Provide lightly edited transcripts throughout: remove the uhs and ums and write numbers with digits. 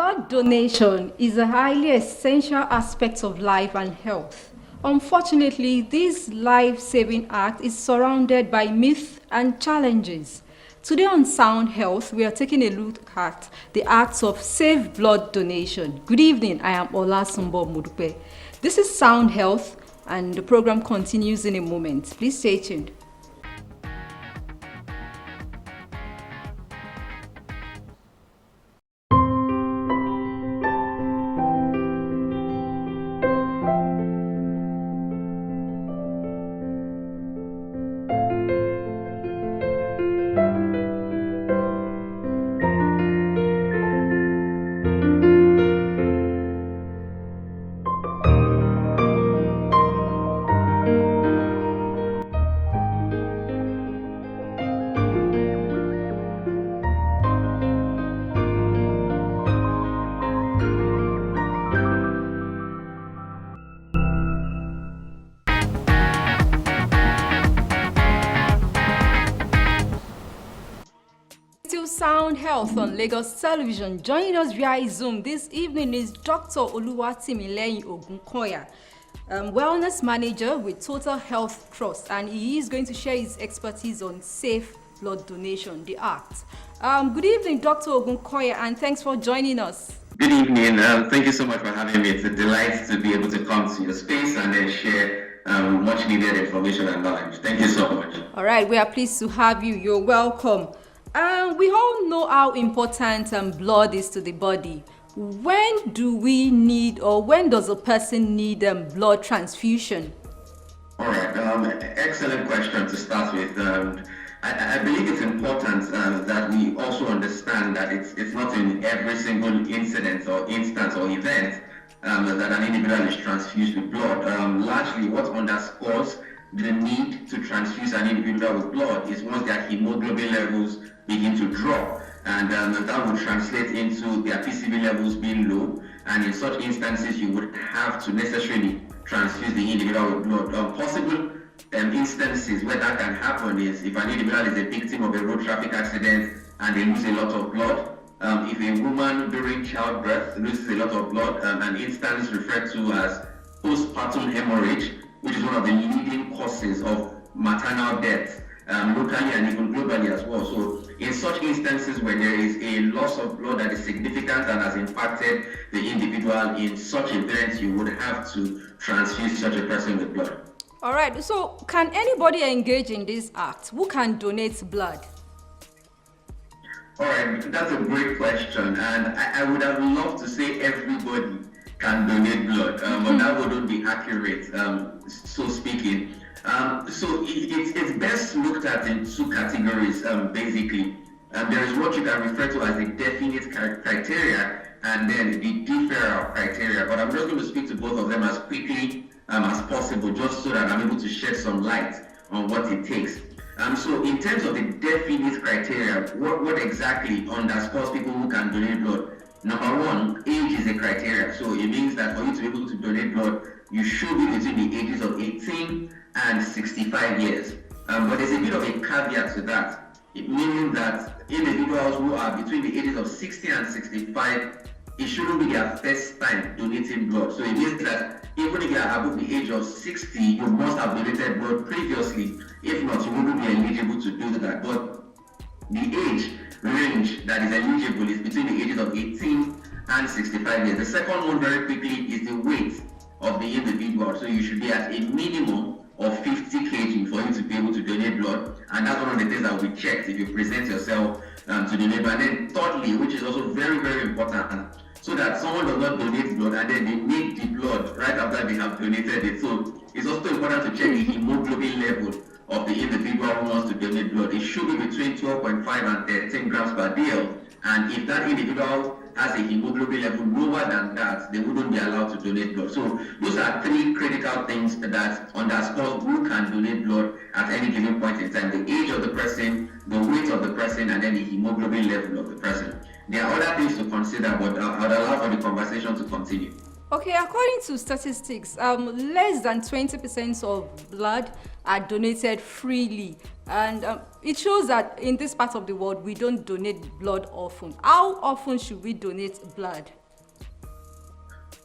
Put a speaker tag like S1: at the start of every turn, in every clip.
S1: Blood donation is a highly essential aspect of life and health. Unfortunately, this life-saving act is surrounded by myths and challenges. Today on Sound Health, we are taking a look at the acts of safe blood donation. Good evening, I am Olasumbo Mudupe. This is Sound Health, and the program continues in a moment. Please stay tuned. Sound Health on Lagos Television. Joining us via Zoom this evening is Dr. Oluwatimilehin Ogunkoya, Wellness Manager with Total Health Trust, and he is going to share his expertise on safe blood donation, the act. Good evening, Dr. Ogunkoya, and thanks for joining us.
S2: Good evening. Thank you so much for having me. It's a delight to be able to come to your space and then share much needed information and knowledge. Thank you so much.
S1: All right, we are pleased to have you. You're welcome. We all know how important blood is to the body. When do we need, or when does a person need blood transfusion?
S2: All right, excellent question to start with. I believe it's important that we also understand that it's not in every single incident or instance or event that an individual is transfused with blood. Largely what underscores the need to transfuse an individual with blood is once their hemoglobin levels begin to drop, and that would translate into their PCV levels being low, and in such instances you would have to necessarily transfuse the individual with blood. Possible instances where that can happen is if an individual is a victim of a road traffic accident and they lose a lot of blood. If a woman during childbirth loses a lot of blood, an instance referred to as postpartum hemorrhage, which is one of the leading causes of maternal death, locally and even globally as well. So in such instances where there is a loss of blood that is significant and has impacted the individual, in such events you would have to transfuse such a person with blood.
S1: All right, so can anybody engage in this act? Who can donate blood?
S2: All right, that's a great question, and I would have loved to say everybody can donate blood, but that wouldn't be accurate, so speaking. So it's best looked at in two categories, basically. There is what you can refer to as the definite criteria and then the deferral criteria, but I'm just going to speak to both of them as quickly as possible, just so that I'm able to shed some light on what it takes. So in terms of the definite criteria, what exactly underscores people who can donate blood? Number one, age is a criteria. So it means that for you to be able to donate blood, you should be between the ages of 18 and 65 years. But there's a bit of a caveat to that, meaning that individuals who are between the ages of 60 and 65, it shouldn't be their first time donating blood. So it means that even if you are above the age of 60, you must have donated blood previously. If not, you wouldn't be eligible to do that. But the age range that is eligible is between the ages of 18 and 65 years. The second one, very quickly, is the weight of the individual. So you should be at a minimum of 50 kg for you to be able to donate blood, and that's one of the things that will be checked if you present yourself to donate blood. And then thirdly, which is also very, very important, so that someone does not donate blood and then they need the blood right after they have donated it. So it's also important to check the hemoglobin level of the individual who wants to donate blood. It should be between 12.5 and 13 grams per DL, and if that individual has a hemoglobin level lower than that, they wouldn't be allowed to donate blood. So those are three critical things that underscore who can donate blood at any given point in time: the age of the person, the weight of the person, and then the hemoglobin level of the person. There are other things to consider, but I'll allow for the conversation to continue.
S1: Okay, according to statistics, less than 20% of blood are donated freely. And it shows that in this part of the world, we don't donate blood often. How often should we donate blood?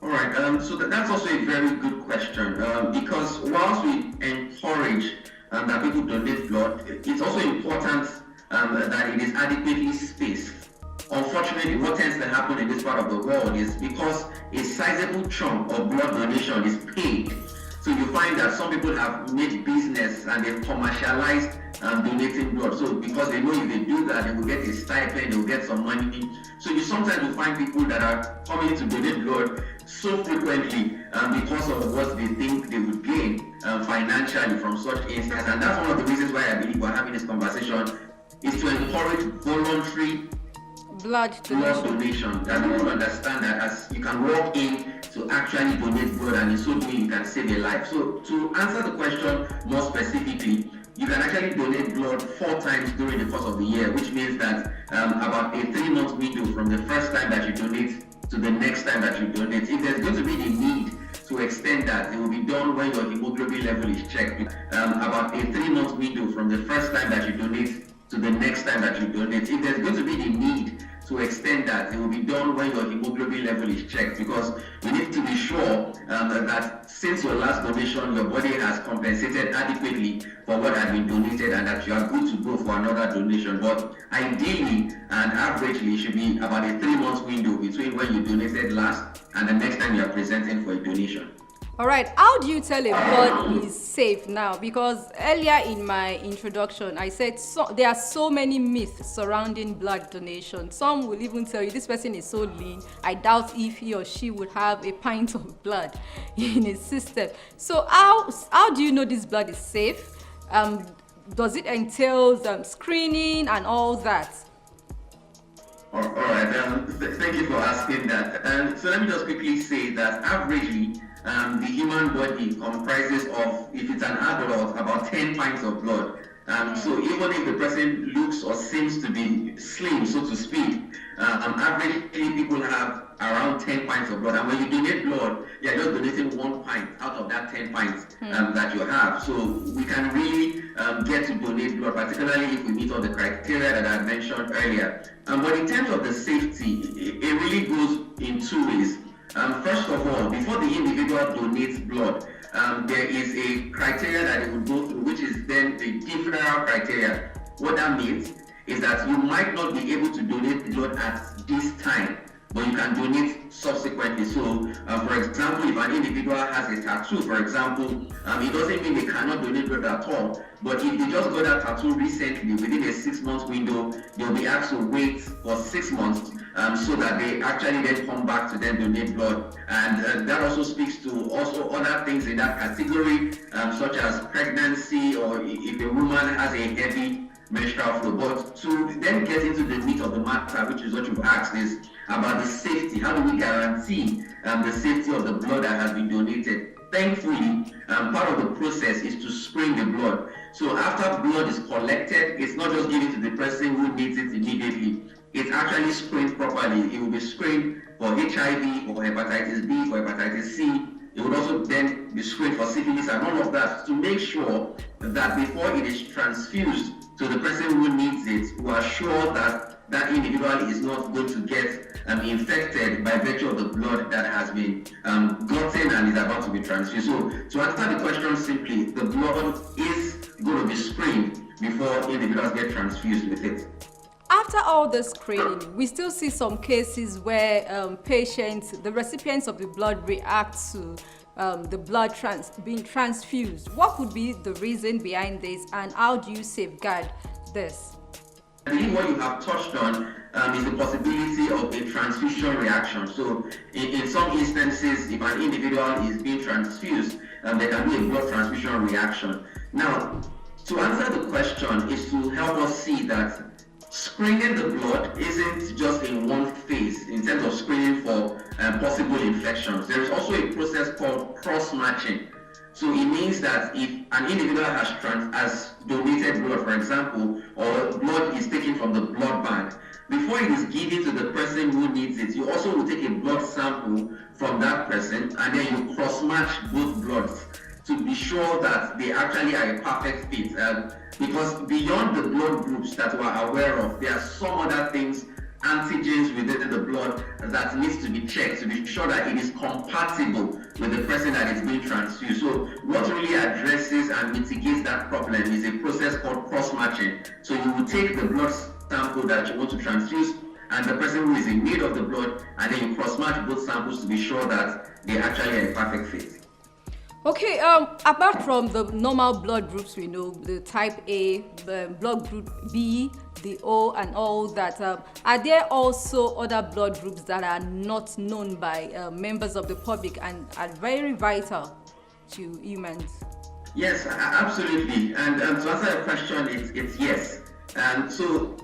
S2: All right, so that's also a very good question because whilst we encourage that people donate blood, it's also important that it is adequately spaced. Unfortunately, what tends to happen in this part of the world is because a sizable chunk of blood donation is paid. So you find that some people have made business and they've commercialized donating blood. So because they know if they do that, they will get a stipend, they will get some money. So you sometimes will find people that are coming to donate blood so frequently because of what they think they would gain financially from such instance. And that's one of the reasons why I believe we're having this conversation is to encourage voluntary
S1: Blood
S2: donation. That people understand that as you can walk in to actually donate blood and in so doing you can save a life. So to answer the question more specifically, you can actually donate blood 4 times during the course of the year, which means that about a 3-month window from the first time that you donate to the next time that you donate. If there's going to be the need to extend that, it will be done when your hemoglobin level is checked. About a 3-month window from the first time that you donate to the next time that you donate. If there's going to be the need to extend that, it will be done when your hemoglobin level is checked, because we need to be sure that since your last donation, your body has compensated adequately for what has been donated and that you are good to go for another donation. But ideally and averagely, it should be about a 3-month window between when you donated last and the next time you are presenting for a donation.
S1: All right, how do you tell a blood is safe now? Because earlier in my introduction, I said there are so many myths surrounding blood donation. Some will even tell you this person is so lean, I doubt if he or she would have a pint of blood in his system. So how do you know this blood is safe? Does it entail screening and all that?
S2: All right, thank you for asking that. So let me just quickly say that averagely, the human body comprises of, if it's an adult, about 10 pints of blood. So even if the person looks or seems to be slim, so to speak, averagely people have around 10 pints of blood. And when you donate blood, you're just donating 1 pint out of that 10 pints that you have. So we can really get to donate blood, particularly if we meet all the criteria that I mentioned earlier. But in terms of the safety, it really goes in 2 ways. First of all, before the individual donates blood, there is a criteria that it will go through, which is then the deferral criteria. What that means is that you might not be able to donate blood at this time, but you can donate subsequently. So, for example, if an individual has a tattoo, for example, it doesn't mean they cannot donate blood at all. But if they just got that tattoo recently, within a 6-month window, they'll be asked to wait for 6 months so that they actually then come back to then donate blood. And that also speaks to also other things in that category, such as pregnancy, or if a woman has a heavy menstrual flow. But to then get into the meat of the matter, which is what you've asked, is about the safety. How do we guarantee the safety of the blood that has been donated? Thankfully, part of the process is to screen the blood. So after blood is collected, it's not just given to the person who needs it immediately. It's actually screened properly. It will be screened for HIV, or hepatitis B, for hepatitis C. It would also then be screened for syphilis and all of that, to make sure that before it is transfused to the person who needs it, we are sure that that individual is not going to get infected by virtue of the blood that has been gotten and is about to be transfused. So to answer the question simply, the blood is going to be screened before individuals get transfused with it.
S1: After all the screening, we still see some cases where patients, the recipients of the blood, react to the blood being transfused. What could be the reason behind this, and how do you safeguard this?
S2: I believe what you have touched on is the possibility of a transfusion reaction. So in some instances, if an individual is being transfused, there can be a blood transfusion reaction. Now, to answer the question is to help us see that screening the blood isn't just in one phase in terms of screening for possible infections. There is also a process called cross-matching. So it means that if an individual has donated blood, for example, or blood is taken from the blood bank, before before it is given to the person who needs it, you also will take a blood sample from that person, and then you cross-match both bloods to be sure that they actually are a perfect fit. Because beyond the blood groups that we are aware of, there are some other things, antigens within the blood, that needs to be checked to be sure that it is compatible with the person that is being transfused. So what really addresses and mitigates that problem is a process called cross-matching. So you will take the blood sample that you want to transfuse and the person who is in need of the blood, and then you cross-match both samples to be sure that they actually are a perfect fit.
S1: Okay, apart from the normal blood groups we know, the type A, the blood group B, the O, and all that, are there also other blood groups that are not known by members of the public and are very vital to humans?
S2: Yes, absolutely. And to answer your question, it's yes. So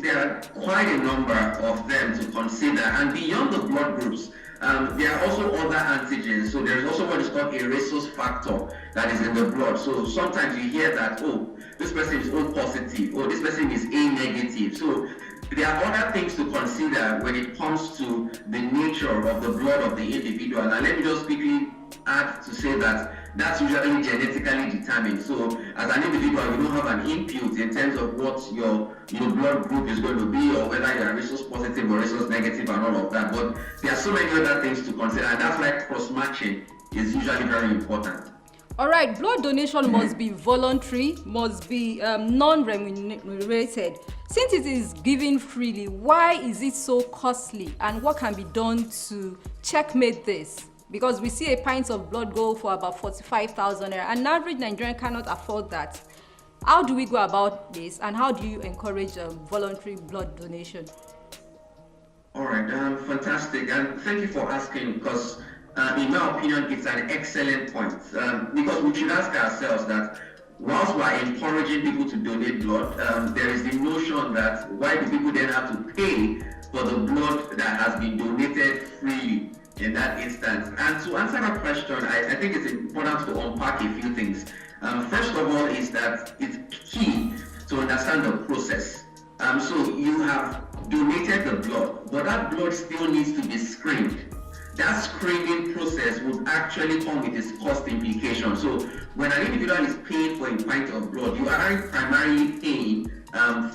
S2: there are quite a number of them to consider. And beyond the blood groups, there are also other antigens. So there is also what is called a rhesus factor that is in the blood. So sometimes you hear that, oh, this person is O positive, or this person is A negative. So there are other things to consider when it comes to the nature of the blood of the individual. And let me just quickly add to say that that's usually genetically determined. So as an individual, you don't have an input in terms of what your blood group is going to be, or whether you are rhesus positive or rhesus negative and all of that. But there are so many other things to consider, and that's why cross-matching is usually very important.
S1: All right, blood donation must be voluntary, must be non-remunerated. Since it is given freely, why is it so costly, and what can be done to checkmate this? Because we see a pint of blood go for about 45,000 naira. An average Nigerian cannot afford that. How do we go about this, and how do you encourage voluntary blood donation?
S2: All right, fantastic, and thank you for asking, because in my opinion, it's an excellent point, because we should ask ourselves that whilst we're encouraging people to donate blood, there is the notion that why do people then have to pay for the blood that has been donated freely in that instance? And to answer that question, I think it's important to unpack a few things. First of all is that it's key to understand the process. So you have donated the blood, but that blood still needs to be screened. That screening process would actually come with its cost implications. So when an individual is paying for a pint of blood, you aren't primarily paying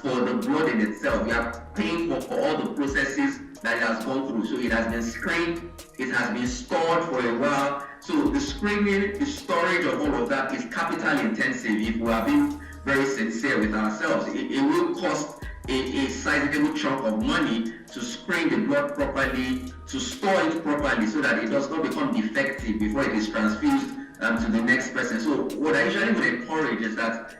S2: for the blood in itself. You are paying for all the processes that it has gone through. So it has been screened, it has been stored for a while. So the screening, the storage of all of that is capital intensive if we are being very sincere with ourselves. It will cost a sizable chunk of money to screen the blood properly, to store it properly so that it does not become defective before it is transfused to the next person. So what I usually would encourage is that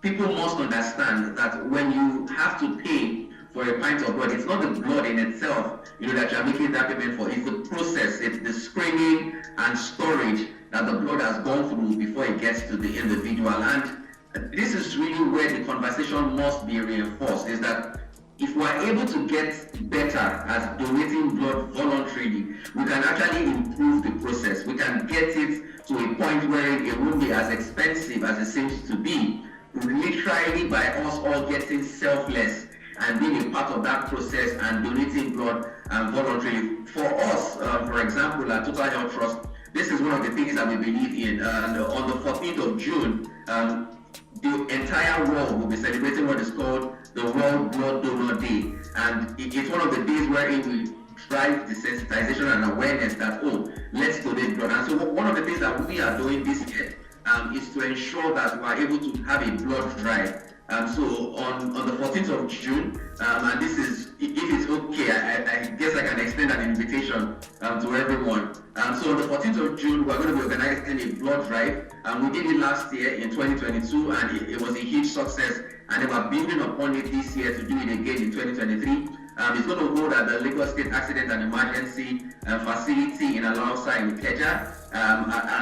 S2: people must understand that when you have to pay for a pint of blood, it's not the blood in itself, that you are making that payment for. It's the process, it's the screening and storage that the blood has gone through before it gets to the individual. And this is really where the conversation must be reinforced, is that if we're able to get better at donating blood voluntarily, we can actually improve the process. We can get it to a point where it won't be as expensive as it seems to be, literally by us all getting selfless and being a part of that process and donating blood voluntarily. For us, for example, at Total Health Trust, this is one of the things that we believe in. And on the 14th of June, the entire world will be celebrating what is called the World Blood Donor Day. And it's one of the days wherein we drive desensitization and awareness that, let's donate blood. And so one of the things that we are doing this year is to ensure that we are able to have a blood drive. So on the 14th of June, and this is, if it's okay, I guess I can extend an invitation to everyone. So on the 14th of June, we're going to be organizing a blood drive. We did it last year in 2022, and it was a huge success. And we're building upon it this year to do it again in 2023. It's going to hold at the Lagos State Accident and Emergency Facility in Alausa in Ikeja,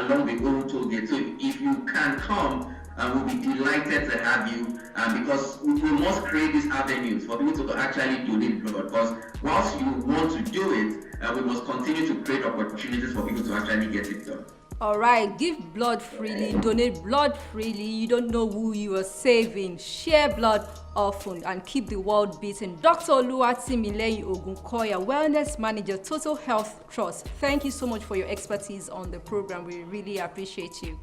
S2: along the old toll gate. So if you can come, we'll be delighted to have you, because we must create these avenues for people to actually donate blood. Because whilst you want to do it, we must continue to create opportunities for people to actually get it done.
S1: All right, give blood freely, donate blood freely. You don't know who you are saving. Share blood often and keep the world beating. Dr. Oluwatimilehin Ogunkoya, Wellness Manager, Total Health Trust. Thank you so much for your expertise on the program. We really appreciate you.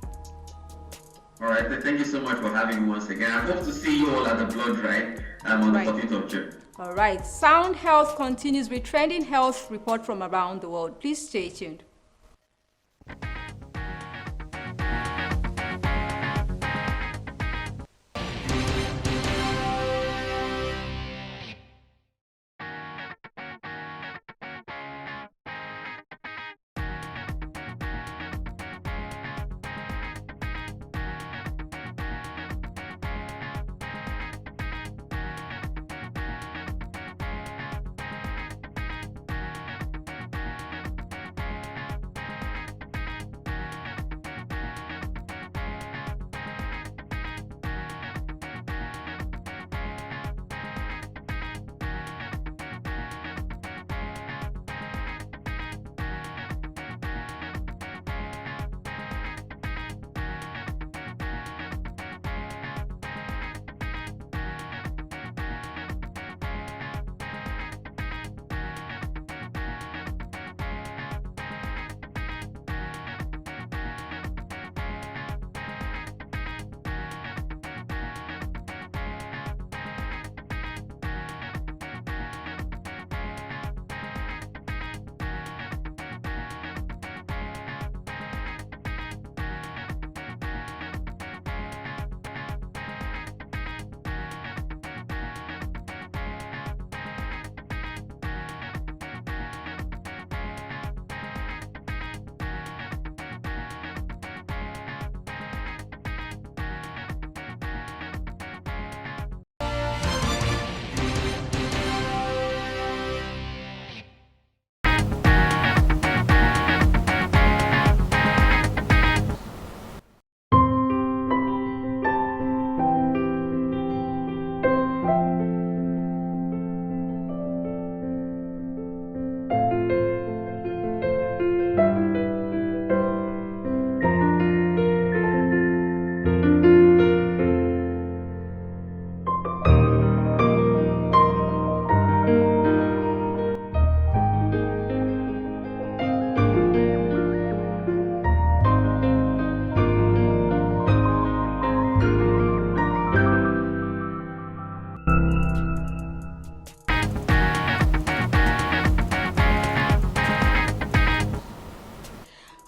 S2: All right, thank you so much for having me once again. I hope to see you all at the blood drive on the 14th of June.
S1: All right, Sound Health continues with trending health report from around the world. Please stay tuned.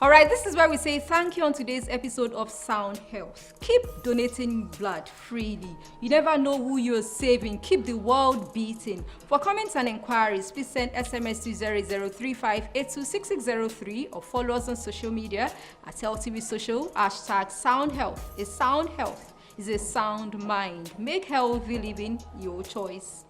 S1: All right, this is where we say thank you on today's episode of Sound Health. Keep donating blood freely. You never know who you're saving. Keep the world beating. For comments and inquiries, please send SMS to 0035826603 or follow us on social media at LTV Social, #SoundHealth. A sound health is a sound mind. Make healthy living your choice.